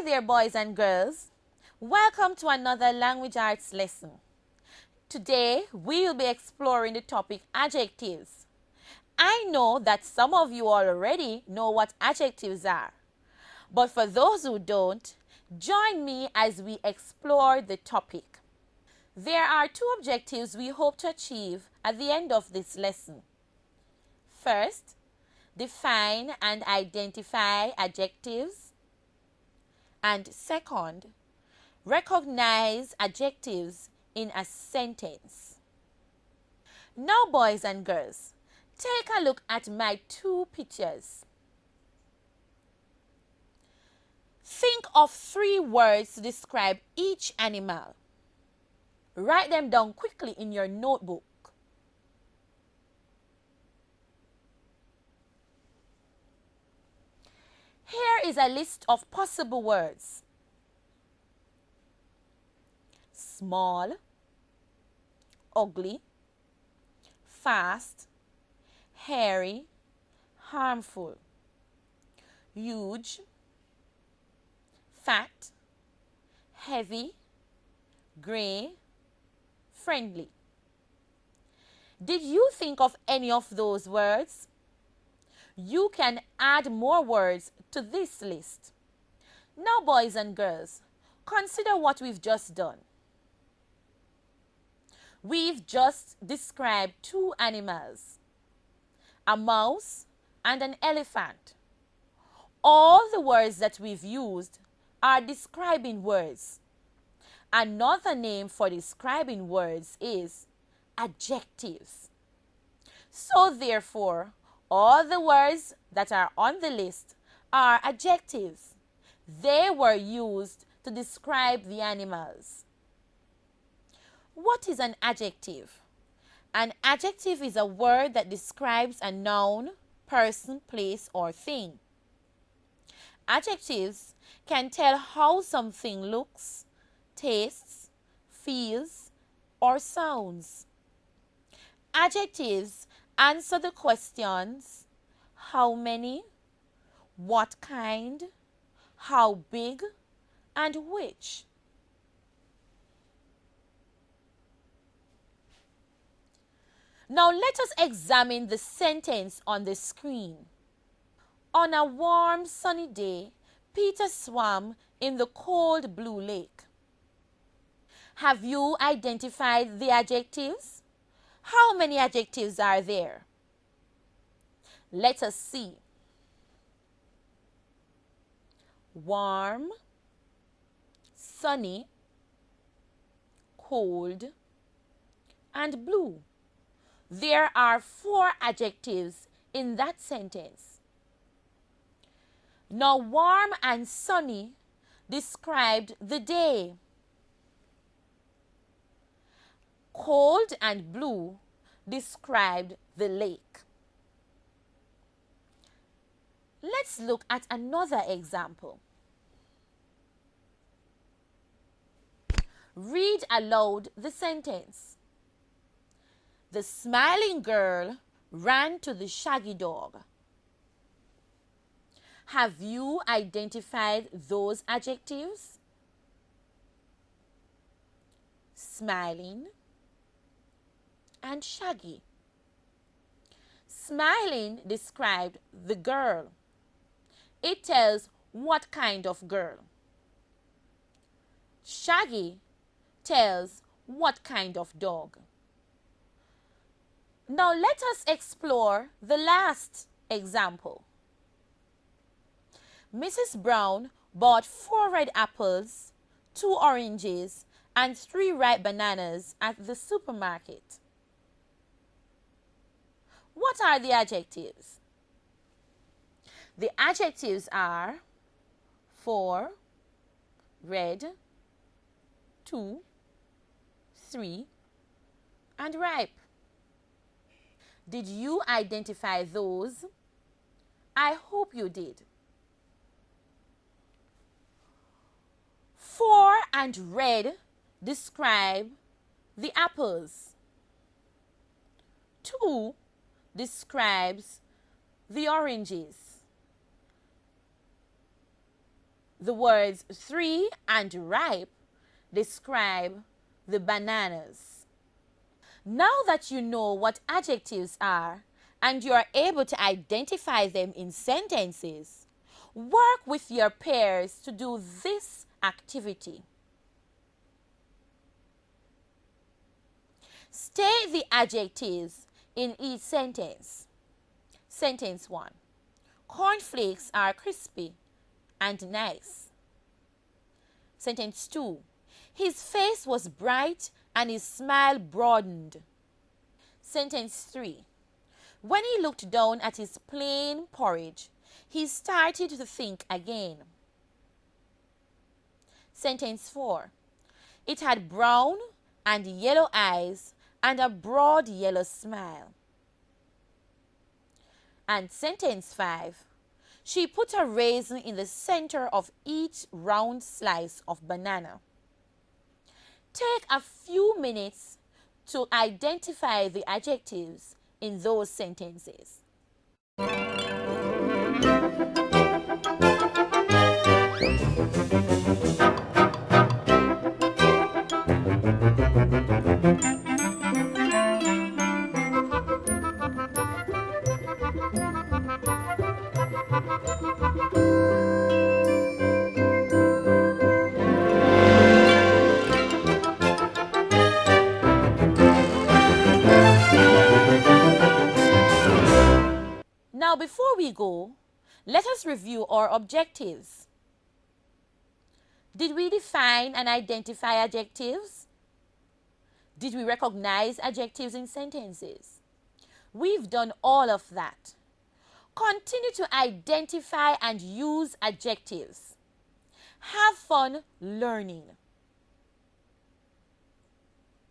Hi there, boys and girls. Welcome to another language arts lesson. Today, we will be exploring the topic adjectives. I know that some of you already know what adjectives are. But for those who don't, join me as we explore the topic. There are two objectives we hope to achieve at the end of this lesson. First, define and identify adjectives. And second, recognize adjectives in a sentence. Now, boys and girls, take a look at my two pictures. Think of 3 words to describe each animal. Write them down quickly in your notebook. Here is a list of possible words. Small, ugly, fast, hairy, harmful, huge, fat, heavy, gray, friendly. Did you think of any of those words? You can add more words to this list. Now, boys and girls, consider what we've just done. We've just described 2 animals, a mouse and an elephant. All the words that we've used are describing words. Another name for describing words is adjectives. So therefore, all the words that are on the list are adjectives. They were used to describe the animals. What is an adjective? An adjective is a word that describes a noun, person, place, or thing. Adjectives can tell how something looks, tastes, feels, or sounds. Adjectives answer the questions: how many, what kind, how big, and which. Now let us examine the sentence on the screen. On a warm sunny day, Peter swam in the cold blue lake. Have you identified the adjectives? How many adjectives are there? Let us see. Warm, sunny, cold, and blue. There are 4 adjectives in that sentence. Now, warm and sunny described the day. Cold and blue described the lake. Let's look at another example. Read aloud the sentence. The smiling girl ran to the shaggy dog. Have you identified those adjectives? Smiling and shaggy. Smiling described the girl. It tells what kind of girl. Shaggy tells what kind of dog. Now let us explore the last example. Mrs. Brown bought 4 red apples, 2 oranges, and 3 ripe bananas at the supermarket. What are the adjectives? The adjectives are 4, red, 2, 3, and ripe. Did you identify those? I hope you did. 4 and red describe the apples. 2 describes the oranges. The words 3 and ripe describe the bananas. Now that you know what adjectives are and you are able to identify them in sentences, work with your peers to do this activity. State the adjectives in each sentence. Sentence 1. Cornflakes are crispy and nice. Sentence 2. His face was bright and his smile broadened. Sentence 3. When he looked down at his plain porridge, he started to think again. Sentence 4. It had brown and yellow eyes and a broad yellow smile. And sentence 5. She put a raisin in the center of each round slice of banana. Take a few minutes to identify the adjectives in those sentences. Now, before we go, let us review our objectives. Did we define and identify adjectives? Did we recognize adjectives in sentences? We've done all of that. Continue to identify and use adjectives. Have fun learning.